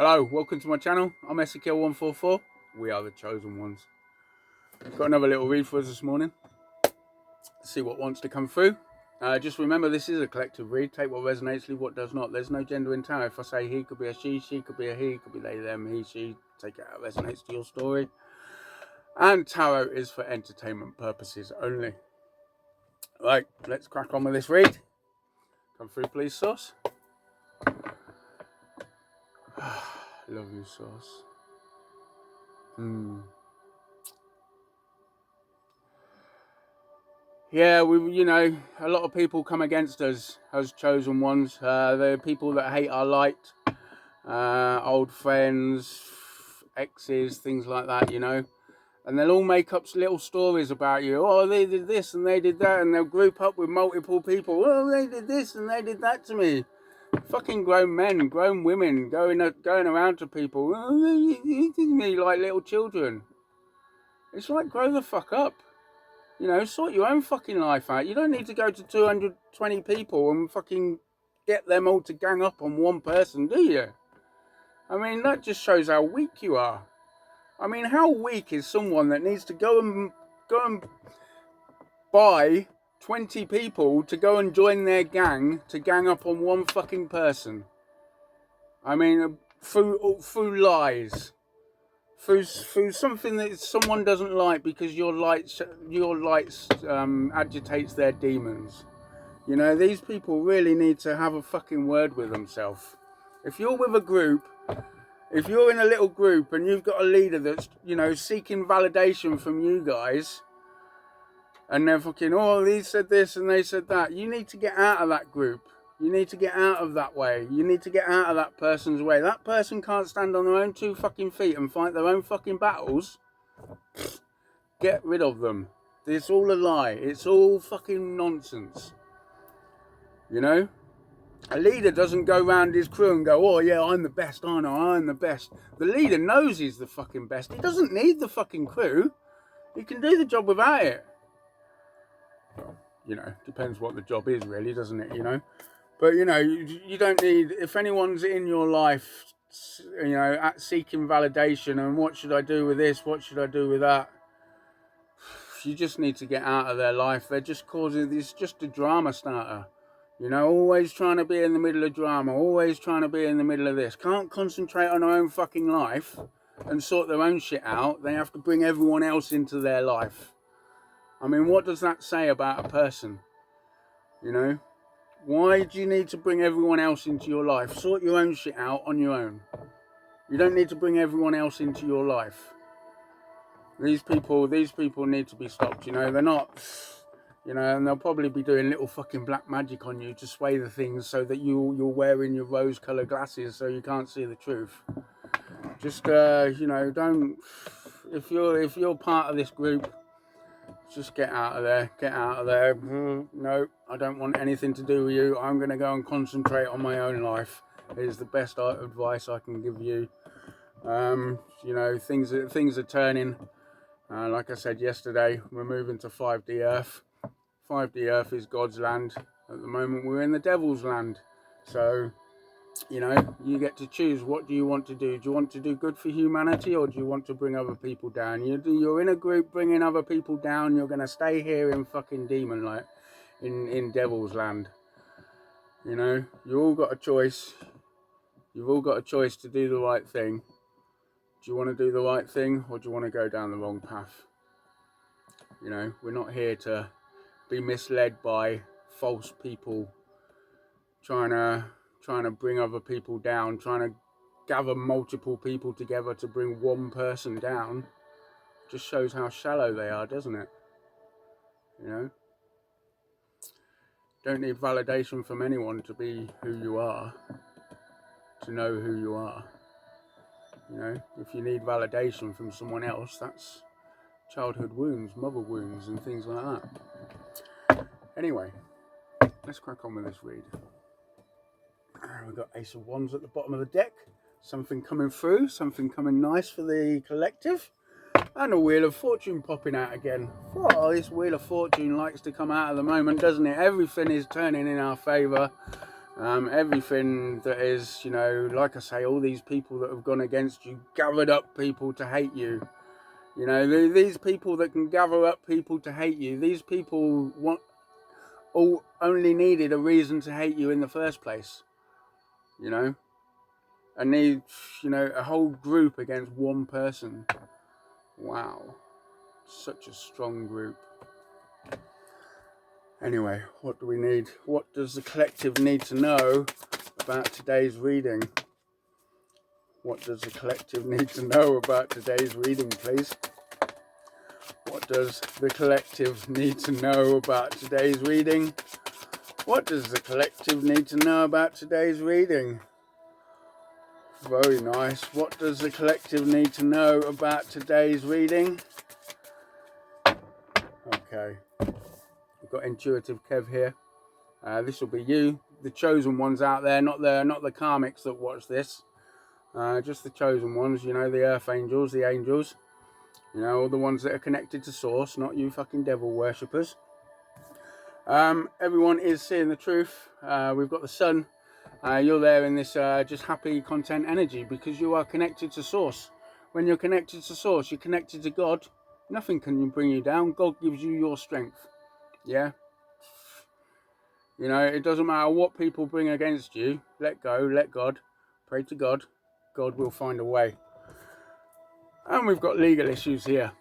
Hello, welcome to my channel. I'm Ezekiel144. We are the chosen ones. Got another little read for us this morning. Let's see what wants to come through. Just remember, this is a collective read. Take what resonates, leave what does not. There's no gender in tarot. If I say he, could be a she could be a he, could be they, them, he, she. Take it how it resonates to your story. And tarot is for entertainment purposes only. Right, let's crack on with this read. Come through, please, Sauce. Love you, Sauce. Yeah, you know, a lot of people come against us as chosen ones. There are people that hate our light, old friends, exes, things like that, you know. And they'll all make up little stories about you. Oh, they did this and they did that, and they'll group up with multiple people. Oh, they did this and they did that to me. Fucking grown men, grown women going around to people. Oh, they did me like little children. It's like, grow the fuck up. You know, sort your own fucking life out. You don't need to go to 220 people and fucking get them all to gang up on one person, do you? I mean, that just shows how weak you are. I mean, how weak is someone that needs to go and buy 20 people to go and join their gang to gang up on one fucking person? I mean, through lies. Through something that someone doesn't like because your light agitates their demons. You know, these people really need to have a fucking word with themselves. If you're with a group, if you're in a little group and you've got a leader that's, you know, seeking validation from you guys, and they're fucking, oh, they said this and they said that, you need to get out of that group. You need to get out of that way. You need to get out of that person's way. That person can't stand on their own two fucking feet and fight their own fucking battles. Get rid of them. It's all a lie. It's all fucking nonsense. You know? A leader doesn't go round his crew and go, oh yeah, I'm the best, I know, I'm the best. The leader knows he's the fucking best. He doesn't need the fucking crew. He can do the job without it. You know, depends what the job is really, doesn't it, you know? But, you know, you don't need, if anyone's in your life, you know, seeking validation and what should I do with this, what should I do with that, you just need to get out of their life. They're just causing, it's just a drama starter. You know, always trying to be in the middle of drama, always trying to be in the middle of this. Can't concentrate on their own fucking life and sort their own shit out. They have to bring everyone else into their life. I mean, what does that say about a person? You know? Why do you need to bring everyone else into your life? Sort your own shit out on your own. You don't need to bring everyone else into your life. These people need to be stopped, you know. They're not, you know, and they'll probably be doing little fucking black magic on you to sway the things so that you're wearing your rose-coloured glasses so you can't see the truth. Just, you know, don't, if you're part of this group, just get out of there. Get out of there. No, I don't want anything to do with you. I'm going to go and concentrate on my own life. It is the best advice I can give you. You know, things are turning. Like I said yesterday, we're moving to 5D Earth. 5D Earth is God's land. At the moment, we're in the devil's land. So, you know, you get to choose. What do you want to do? Do you want to do good for humanity, or do you want to bring other people down? You're in a group bringing other people down. You're going to stay here in fucking demon, like in devil's land. You know, you all got a choice. You've all got a choice to do the right thing. Do you want to do the right thing, or do you want to go down the wrong path? You know, we're not here to be misled by false people trying to bring other people down, trying to gather multiple people together to bring one person down. Just shows how shallow they are, doesn't it? You know? Don't need validation from anyone to be who you are, to know who you are. You know, if you need validation from someone else, that's childhood wounds, mother wounds and things like that. Anyway, let's crack on with this read. We've got Ace of Wands at the bottom of the deck. Something coming through, something coming nice for the collective. And a Wheel of Fortune popping out again. Oh, this Wheel of Fortune likes to come out at the moment, doesn't it? Everything is turning in our favour. Everything that is, you know, like I say, all these people that have gone against you, gathered up people to hate you. You know, these people that can gather up people to hate you, these people only needed a reason to hate you in the first place. You know, and need, you know, a whole group against one person. Wow, such a strong group. Anyway, what do we need? What does the collective need to know about today's reading? What does the collective need to know about today's reading, please? What does the collective need to know about today's reading? What does the collective need to know about today's reading? Very nice. What does the collective need to know about today's reading? Okay. We've got intuitive Kev here. This will be you, the chosen ones out there, not the karmics that watch this. Just the chosen ones, you know, the earth angels, the angels. You know, all the ones that are connected to source, not you fucking devil worshippers. Everyone is seeing the truth. We've got the sun. You're there in this just happy content energy because you are connected to source. When you're connected to source, you're connected to God. Nothing can bring you down. God gives you your strength. Yeah. You know, it doesn't matter what people bring against you. Let go, let God. Pray to God. God will find a way. And we've got legal issues here.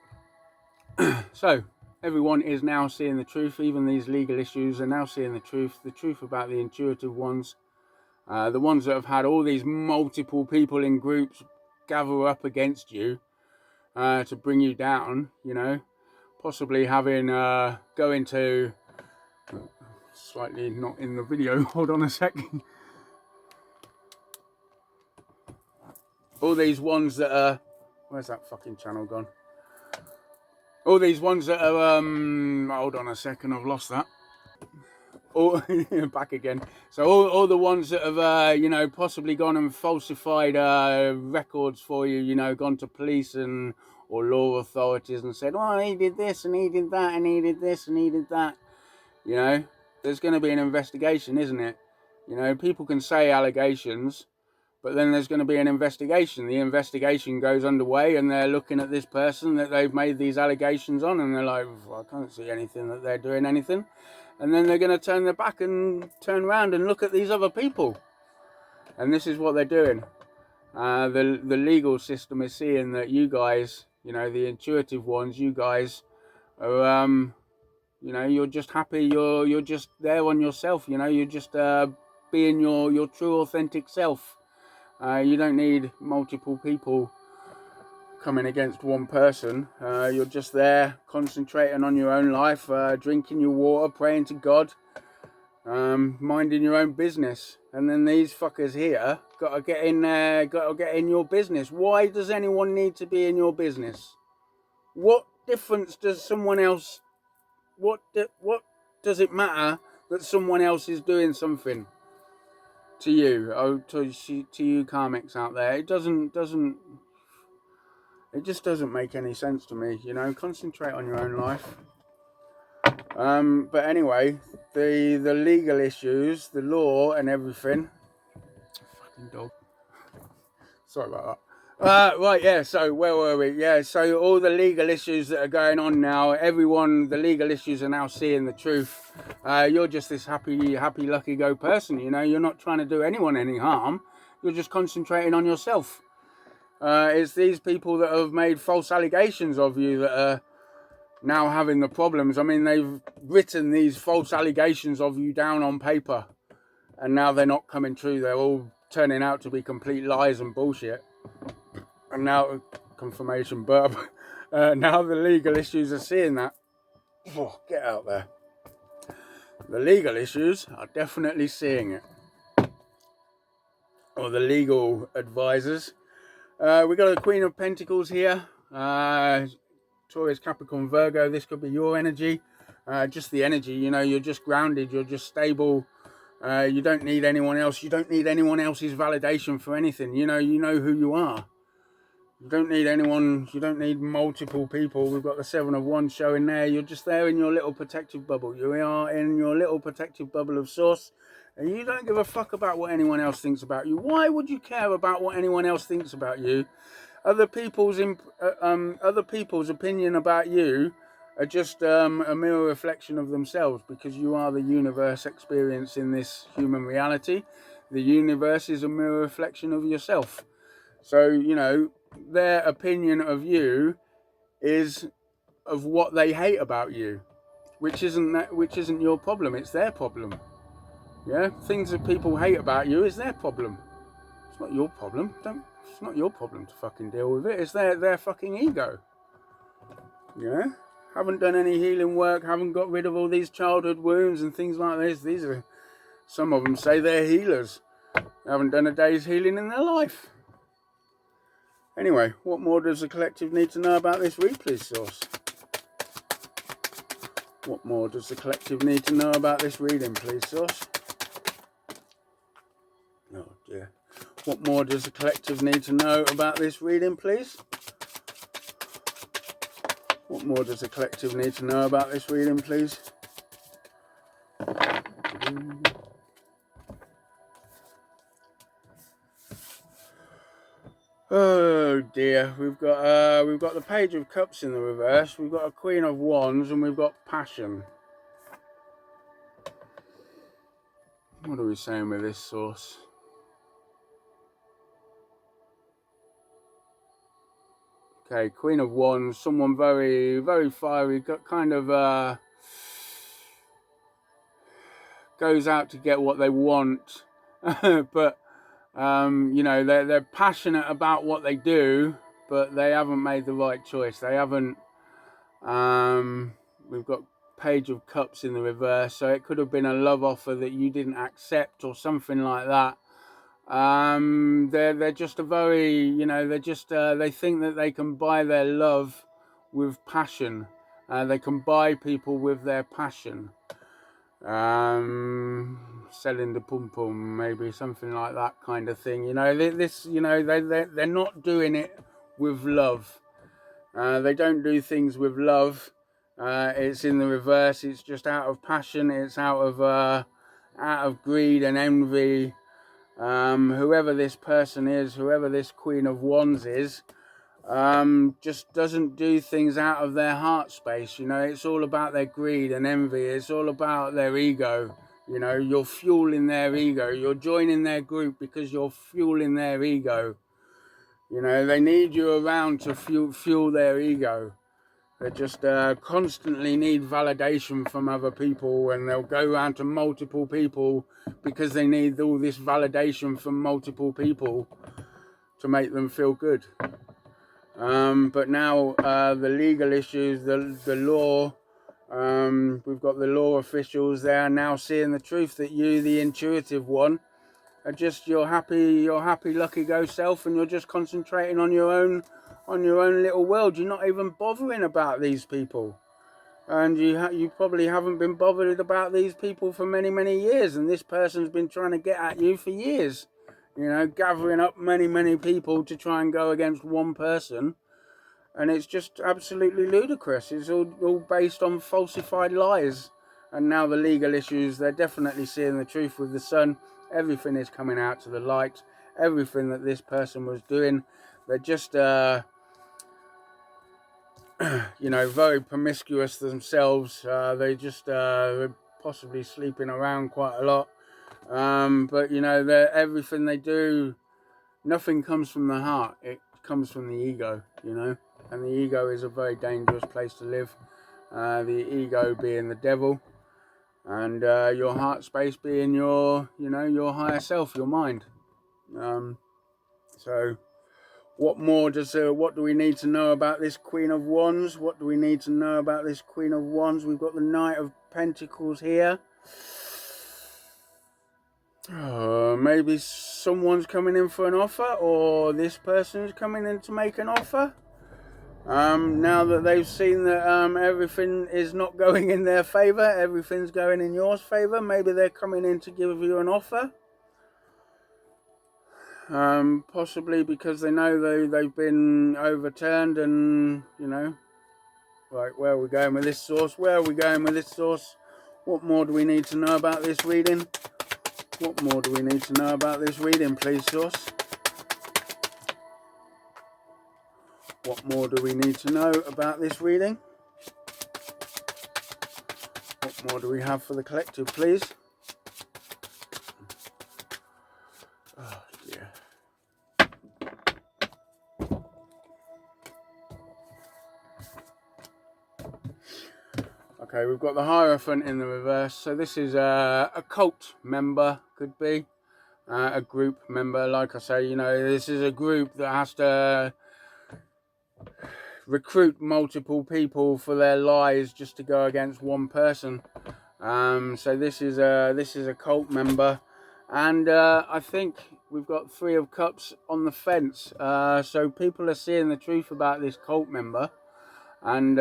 So, everyone is now seeing the truth. Even these legal issues are now seeing the truth about the intuitive ones. The ones that have had all these multiple people in groups gather up against you to bring you down, you know. Possibly having, go into, slightly not in the video, hold on a second. All these ones that are, where's that fucking channel gone? All these ones that are, hold on a second, I've lost that. All, back again. So all the ones that have, you know, possibly gone and falsified records for you, you know, gone to police and or law authorities and said, oh, he did this and he did that and he did this and he did that. You know, there's going to be an investigation, isn't it? You know, people can say allegations, but then there's going to be an investigation. The investigation goes underway and they're looking at this person that they've made these allegations on and they're like, well, I can't see anything that they're doing anything. And then they're going to turn their back and turn around and look at these other people. And this is what they're doing. The legal system is seeing that you guys, you know, the intuitive ones, you guys are, you know, you're just happy. You're just there on yourself. You know, you're just being your true, authentic self. You don't need multiple people coming against one person. You're just there concentrating on your own life, drinking your water, praying to God, minding your own business. And then these fuckers here got to get in there, got to get in your business. Why does anyone need to be in your business? What difference does someone else, what does it matter that someone else is doing something to you, to you karmics out there? It just doesn't make any sense to me, you know. Concentrate on your own life. But anyway, the legal issues, the law and everything. Fucking dog. Sorry about that. Right, yeah, so where were we? Yeah, so all the legal issues that are going on now, everyone, the legal issues are now seeing the truth. You're just this happy, lucky go person, you know. You're not trying to do anyone any harm. You're just concentrating on yourself. It's these people that have made false allegations of you that are now having the problems. I mean, they've written these false allegations of you down on paper, and now they're not coming true. They're all turning out to be complete lies and bullshit. And now, confirmation burp, now the legal issues are seeing that. Oh, get out there. The legal issues are definitely seeing it. Or the legal advisors. We got a Queen of Pentacles here. Taurus, Capricorn, Virgo. This could be your energy. Just the energy, you know, you're just grounded, you're just stable. You don't need anyone else. You don't need anyone else's validation for anything. You know who you are. You don't need anyone. You don't need multiple people. We've got the Seven of Wands showing there. You're just there in your little protective bubble. You are in your little protective bubble of source. And you don't give a fuck about what anyone else thinks about you. Why would you care about what anyone else thinks about you? Other people's opinion about you are just a mirror reflection of themselves, because you are the universe experiencing this human reality. The universe is a mirror reflection of yourself. So, you know, their opinion of you is of what they hate about you, which isn't your problem. It's their problem. Yeah, things that people hate about you is their problem. It's not your problem. It's not your problem to fucking deal with it. It's their fucking ego. Yeah, haven't done any healing work. Haven't got rid of all these childhood wounds and things like this. These are, some of them say they're healers. They haven't done a day's healing in their life. Anyway, what more does the collective need to know about this read, please, Source? What more does the collective need to know about this reading, please, Source? Oh dear. What more does the collective need to know about this reading, please? What more does the collective need to know about this reading, please? Oh dear, we've got the Page of Cups in the reverse, we've got a Queen of Wands, and we've got Passion. What are we saying with this, Source? Okay, Queen of Wands, someone very, very fiery, got kind of goes out to get what they want, but you know, they're passionate about what they do, but they haven't made the right choice. They haven't. We've got Page of Cups in the reverse, so it could have been a love offer that you didn't accept or something like that. They're just a very, you know, they're just they think that they can buy their love with passion. They can buy people with their passion. Selling the pum pum, maybe something like that kind of thing. You know, this, you know, they're not doing it with love. They don't do things with love. It's in the reverse. It's just out of passion. It's out of greed and envy. Whoever this person is, whoever this Queen of Wands is, just doesn't do things out of their heart space. You know, it's all about their greed and envy. It's all about their ego. You know, you're fueling their ego. You're joining their group because you're fueling their ego. You know, they need you around to fuel their ego. They just constantly need validation from other people, and they'll go around to multiple people because they need all this validation from multiple people to make them feel good. But now the legal issues, the law, we've got the law officials. They are now seeing the truth that you, the intuitive one, are just your happy, lucky go self, and you're just concentrating on your own little world. You're not even bothering about these people, and you probably haven't been bothered about these people for many years. And this person's been trying to get at you for years. You know, gathering up many people to try and go against one person. And it's just absolutely ludicrous. It's all based on falsified lies. And now the legal issues, they're definitely seeing the truth with the sun. Everything is coming out to the light. Everything that this person was doing. They're just, you know, very promiscuous themselves. They just possibly sleeping around quite a lot. But, you know, everything they do, nothing comes from the heart. It comes from the ego, you know. And the ego is a very dangerous place to live. The ego being the devil, and your heart space being your, you know, your higher self, your mind. So, what do we need to know about this Queen of Wands? What do we need to know about this Queen of Wands? We've got the Knight of Pentacles here. Maybe someone's coming in for an offer, or this person's coming in to make an offer. Now that they've seen that everything is not going in their favour, everything's going in yours favour, maybe they're coming in to give you an offer. Possibly because they know they've been overturned, and, you know, right, where are we going with this source? Where are we going with this source? What more do we need to know about this reading? What more do we need to know about this reading, please, Source? What more do we need to know about this reading? What more do we have for the collective, please? Oh, dear. Okay, we've got the Hierophant in the reverse. So this is a cult member, could be. A group member, like I say, you know, this is a group that has to recruit multiple people for their lies just to go against one person. So this is a cult member, and I think we've got 3 of Cups on the fence. So people are seeing the truth about this cult member, and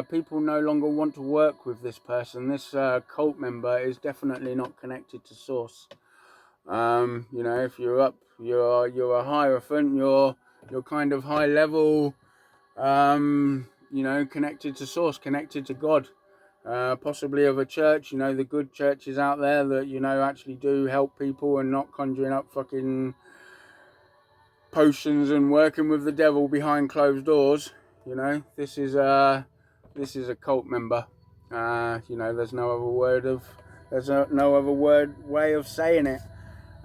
people no longer want to work with this person. This cult member is definitely not connected to Source. You know, if you're up, you're a Hierophant, you're kind of high level, you know, connected to Source, connected to God, possibly of a church, you know, the good churches out there that, you know, actually do help people and not conjuring up fucking potions and working with the devil behind closed doors. You know, this is a cult member. You know, there's no other way of saying it.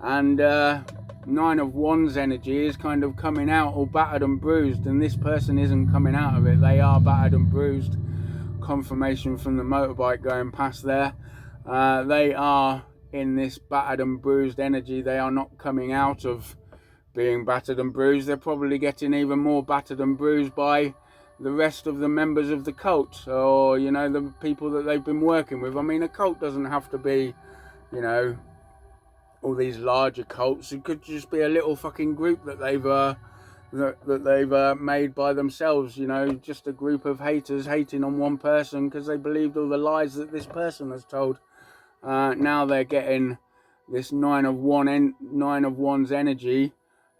And 9 of Wands energy is kind of coming out all battered and bruised, and this person isn't coming out of it. They are battered and bruised. Confirmation from the motorbike going past there. They are in this battered and bruised energy. They are not coming out of being battered and bruised. They're probably getting even more battered and bruised by the rest of the members of the cult, or, you know, the people that they've been working with. I mean, a cult doesn't have to be, you know, all these larger cults. It could just be a little fucking group that they've made by themselves, you know, just a group of haters hating on one person because they believed all the lies that this person has told. Now they're getting this 9 of Wands energy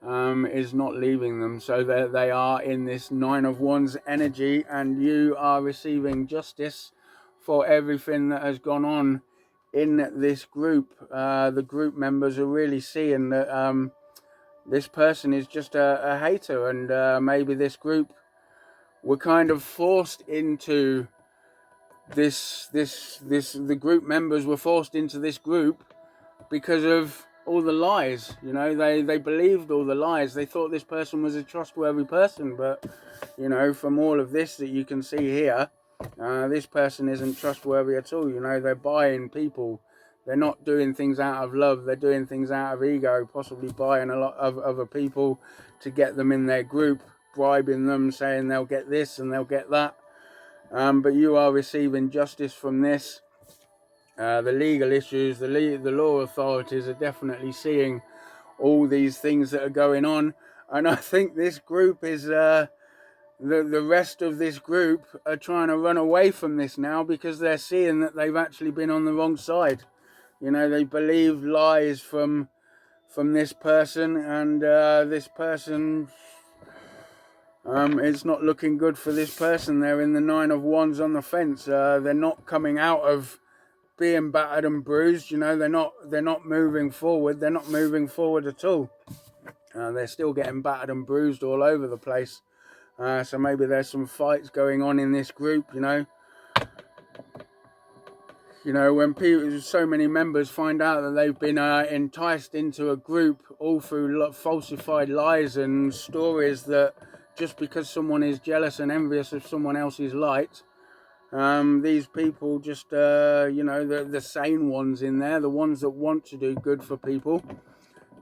is not leaving them, so they are in this 9 of Wands energy, and you are receiving justice for everything that has gone on in this group. The group members are really seeing that this person is just a hater, and maybe this group were kind of forced into the group members were forced into this group because of all the lies. You know, they believed all the lies. They thought this person was a trustworthy person, but, you know, from all of this that you can see here, this person isn't trustworthy at all. You know, they're buying people. They're not doing things out of love. They're doing things out of ego, possibly buying a lot of other people to get them in their group, bribing them, saying they'll get this and they'll get that. But you are receiving justice from this. The legal issues, the law authorities are definitely seeing all these things that are going on. And I think this group is... The rest of this group are trying to run away from this now because they're seeing that they've actually been on the wrong side. You know, they believe lies from this person, and this person, it's not looking good for this person. They're in the 9 of Wands on the fence. They're not coming out of being battered and bruised. You know, they're not moving forward. They're not moving forward at all. They're still getting battered and bruised all over the place. So maybe there's some fights going on in this group, you know. You know, when so many members find out that they've been enticed into a group all through falsified lies and stories, that just because someone is jealous and envious of someone else's light, these people just, you know, the sane ones in there, the ones that want to do good for people,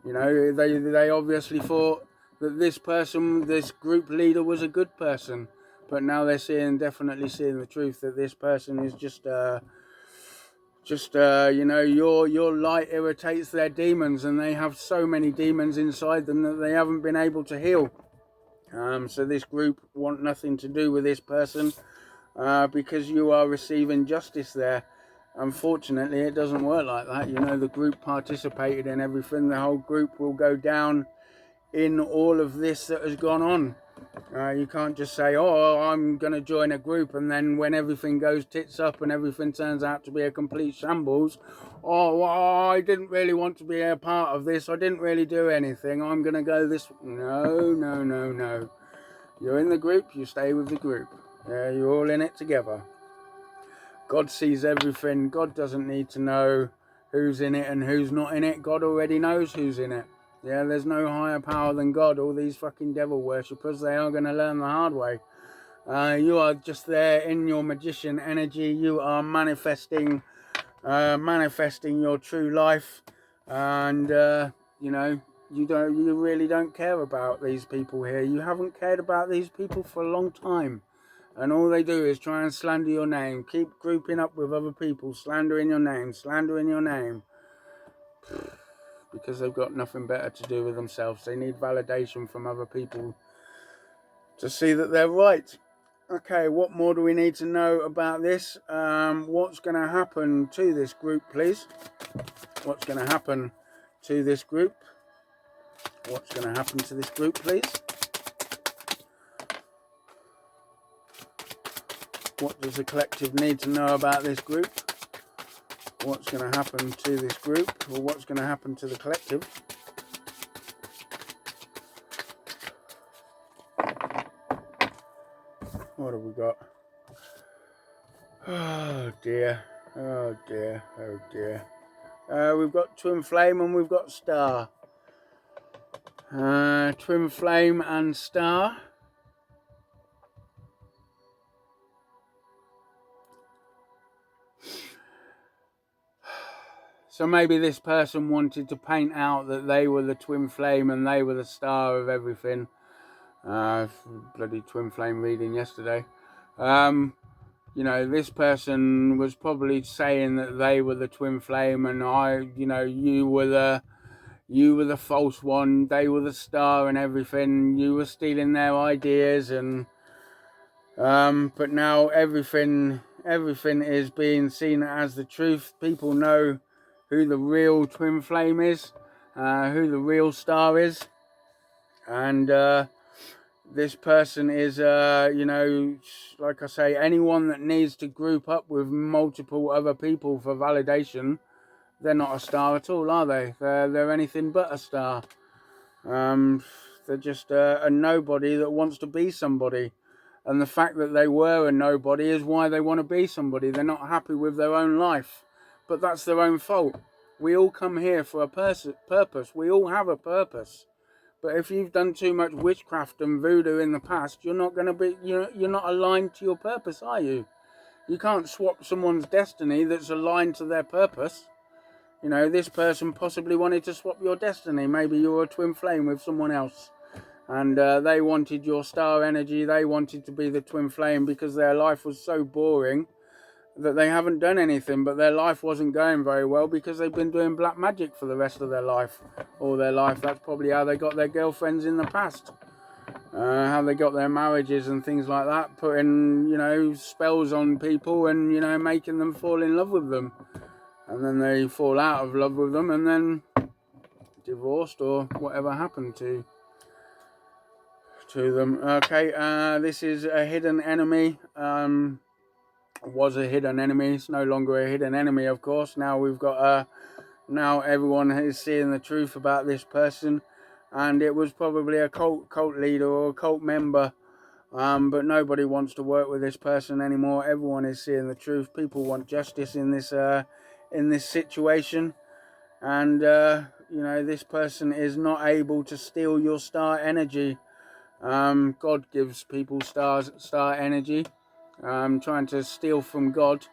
you know, they obviously thought that this person, this group leader, was a good person, but now they're definitely seeing the truth that this person is just you know, your light irritates their demons, and they have so many demons inside them that they haven't been able to heal. So this group want nothing to do with this person because you are receiving justice there. Unfortunately, it doesn't work like that. You know, the group participated in everything. The whole group will go down in all of this that has gone on. You can't just say, oh, I'm going to join a group, and then when everything goes tits up and everything turns out to be a complete shambles, oh, well, I didn't really want to be a part of this, I didn't really do anything, I'm going to go this... No, no, no, no. You're in the group, you stay with the group. You're all in it together. God sees everything. God doesn't need to know who's in it and who's not in it. God already knows who's in it. Yeah, there's no higher power than God. All these fucking devil worshippers, they are going to learn the hard way. You are just there in your magician energy. You are manifesting your true life, and you know, you really don't care about these people here. You haven't cared about these people for a long time, and all they do is try and slander your name. Keep grouping up with other people, slandering your name, because they've got nothing better to do with themselves. They need validation from other people to see that they're right. Okay, what more do we need to know about this? What's going to happen to this group, please? What's going to happen to this group? What's going to happen to this group, please? What does the collective need to know about this group? What's going to happen to this group? Or what's going to happen to the collective? What have we got? Oh dear, oh dear, oh dear. We've got Twin Flame and we've got Star. Twin Flame and Star. So maybe this person wanted to paint out that they were the Twin Flame and they were the star of everything. Bloody Twin Flame reading yesterday. You know, this person was probably saying that they were the Twin Flame and you were the false one, they were the star and everything. You were stealing their ideas, and but now everything is being seen as the truth. People know who the real Twin Flame is, who the real star is, and this person is, like I say, anyone that needs to group up with multiple other people for validation, they're not a star at all, are they? They're anything but a star. They're just a nobody that wants to be somebody. And the fact that they were a nobody is why they want to be somebody. They're not happy with their own life. But that's their own fault. We all come here for a purpose. We all have a purpose. But if you've done too much witchcraft and voodoo in the past, you're not going to be, you're not aligned to your purpose, are you? You can't swap someone's destiny that's aligned to their purpose. You know, this person possibly wanted to swap your destiny. Maybe you're a twin flame with someone else. And they wanted your star energy. They wanted to be the twin flame because their life was so boring that they haven't done anything, but their life wasn't going very well because they've been doing black magic for the rest of their life. All their life. That's probably how they got their girlfriends in the past. How they got their marriages and things like that. Putting, spells on people and, making them fall in love with them. And then they fall out of love with them and then divorced or whatever happened to them. Okay, this is a hidden enemy. Was a hidden enemy. It's no longer a hidden enemy, of course. Now we've got now everyone is seeing the truth about this person, and it was probably a cult leader or a cult member, but nobody wants to work with this person anymore. Everyone is seeing the truth. People want justice in this situation, and this person is not able to steal your star energy. God gives people star energy. Trying to steal from God,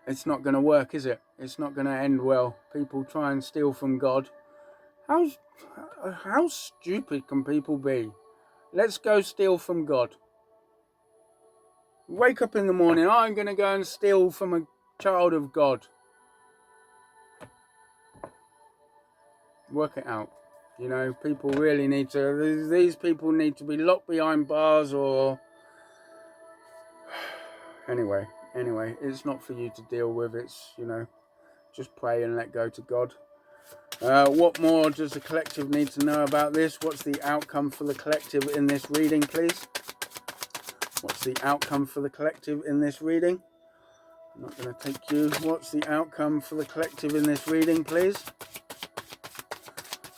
it's not going to work, is it? It's not going to end well. People try and steal from God. How stupid can people be? Let's go steal from God. Wake up in the morning, I'm going to go and steal from a child of God. Work it out. People really need to, these people need to be locked behind bars or... Anyway, it's not for you to deal with. It's, just pray and let go to God. What more does the collective need to know about this? What's the outcome for the collective in this reading, please? What's the outcome for the collective in this reading? I'm not going to take you. What's the outcome for the collective in this reading, please?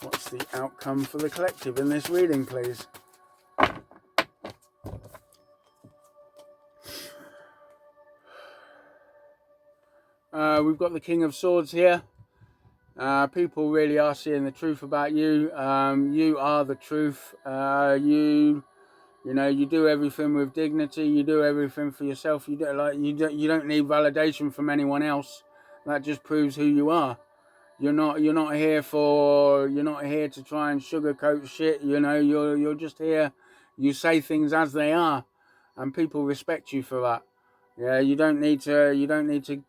What's the outcome for the collective in this reading, please? We've got the King of Swords here. People really are seeing the truth about you. You are the truth. You know, you do everything with dignity. You do everything for yourself. You don't need validation from anyone else. That just proves who you are. You're not here to try and sugarcoat shit. You know, you're just here. You say things as they are, and people respect you for that. Yeah, you don't need to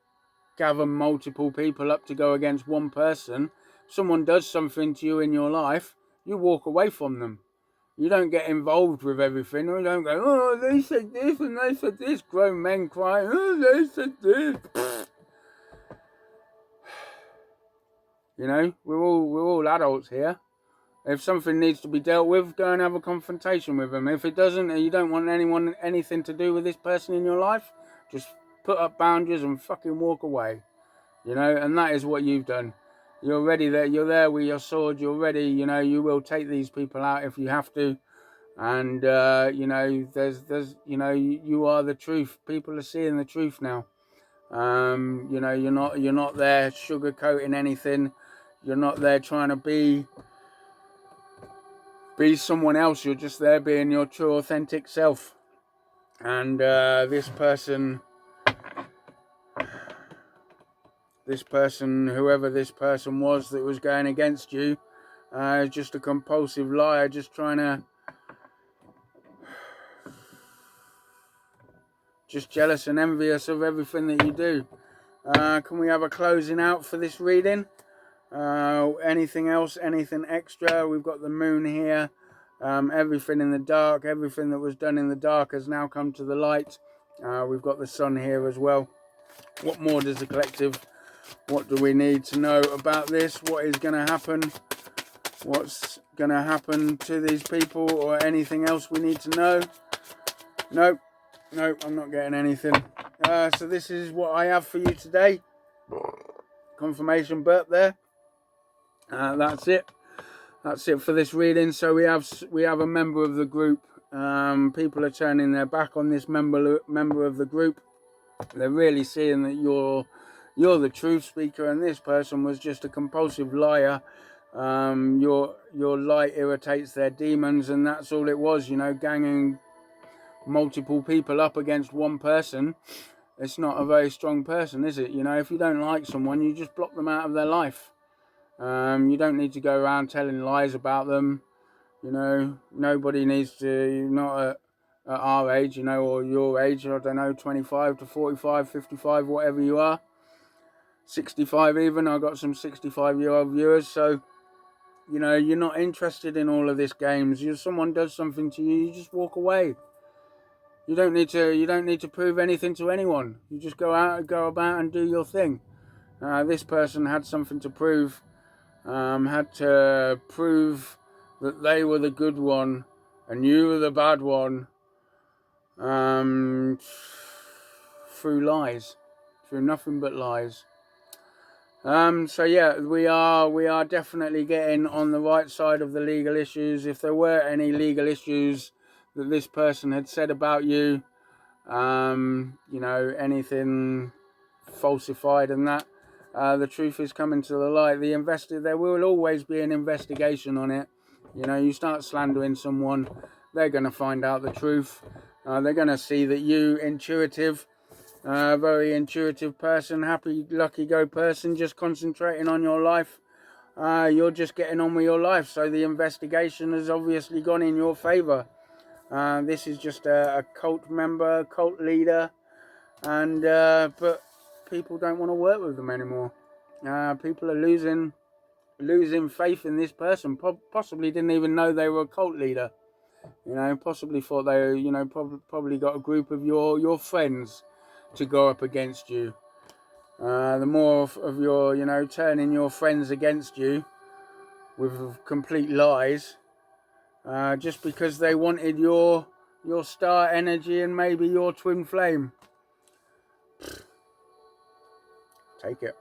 gather multiple people up to go against one person. If someone does something to you in your life, you walk away from them. You don't get involved with everything. You don't go, oh, they said this and they said this. Grown men crying, oh, they said this. You know, we're all adults here. If something needs to be dealt with, go and have a confrontation with them. If it doesn't, and you don't want anything to do with this person in your life, just put up boundaries and fucking walk away. You know, and that is what you've done. You're ready there. You're there with your sword. You're ready. You know, you will take these people out if you have to. And you know, there's you know, you are the truth. People are seeing the truth now. You know, you're not there sugarcoating anything. You're not there trying to be someone else. You're just there being your true, authentic self. And this person, whoever this person was that was going against you, is just a compulsive liar, just trying to, just jealous and envious of everything that you do. Can we have a closing out for this reading? Anything else, anything extra? We've got the moon here. Everything in the dark, everything that was done in the dark has now come to the light. We've got the sun here as well. What more does the collective, what do we need to know about this? What is going to happen? What's going to happen to these people, or anything else we need to know? Nope, I'm not getting anything. So this is what I have for you today. Confirmation burp there. That's it. That's it for this reading. So we have a member of the group. People are turning their back on this member of the group. They're really seeing that you're the truth speaker, and this person was just a compulsive liar. Your light irritates their demons, and that's all it was. You know, ganging multiple people up against one person. It's not a very strong person, is it? You know, if you don't like someone, you just block them out of their life. You don't need to go around telling lies about them. You know, nobody needs to, not at our age, you know, or your age, I don't know, 25 to 45, 55, whatever you are. 65 even, I got some 65-year-old viewers, so, you know, you're not interested in all of this games. If someone does something to you, you just walk away. You don't need to prove anything to anyone. You just go about and do your thing. This person had something to prove. Had to prove that they were the good one and you were the bad one, through lies, through nothing but lies. So yeah, we are definitely getting on the right side of the legal issues. If there were any legal issues that this person had said about you, you know, anything falsified and that, the truth is coming to the light. There will always be an investigation on it. You know, you start slandering someone, they're going to find out the truth. They're going to see that you, intuitive, very intuitive person, happy, lucky go person, just concentrating on your life. You're just getting on with your life. So the investigation has obviously gone in your favor. This is just a cult member, cult leader, and but people don't want to work with them anymore. People are losing faith in this person. Possibly didn't even know they were a cult leader. You know, possibly thought they, you know, probably got a group of your friends to go up against you. The more of your, you know, turning your friends against you, with complete lies, just because they wanted your star energy and maybe your twin flame. Take it.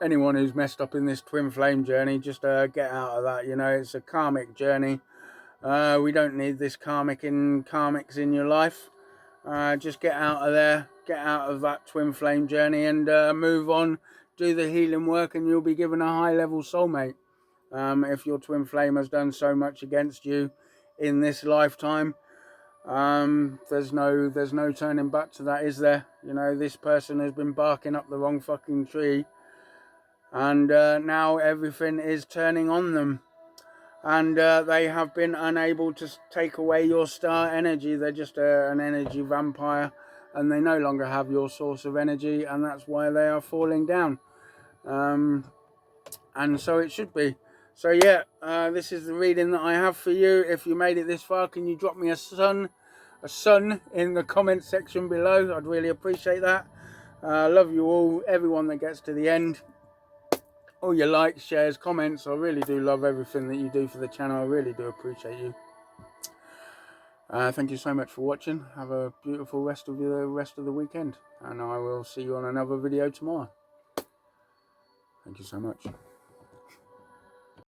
Anyone who's messed up in this twin flame journey, just get out of that. You know, it's a karmic journey. We don't need this karmics in your life. Just get out of there, get out of that twin flame journey, and move on. Do the healing work, and you'll be given a high level soulmate. If your twin flame has done so much against you in this lifetime, there's no turning back to that, is there? You know, this person has been barking up the wrong fucking tree, and now everything is turning on them, and they have been unable to take away your star energy. They're just an energy vampire, and they no longer have your source of energy, and that's why they are falling down. And so it should be. So yeah, this is the reading that I have for you. If you made it this far, can you drop me a sun in the comment section below? I'd really appreciate that. Love you all, everyone that gets to the end. All your likes, shares, comments. I really do love everything that you do for the channel. I really do appreciate you. Thank you so much for watching. Have a beautiful rest of the weekend, and I will see you on another video tomorrow. Thank you so much.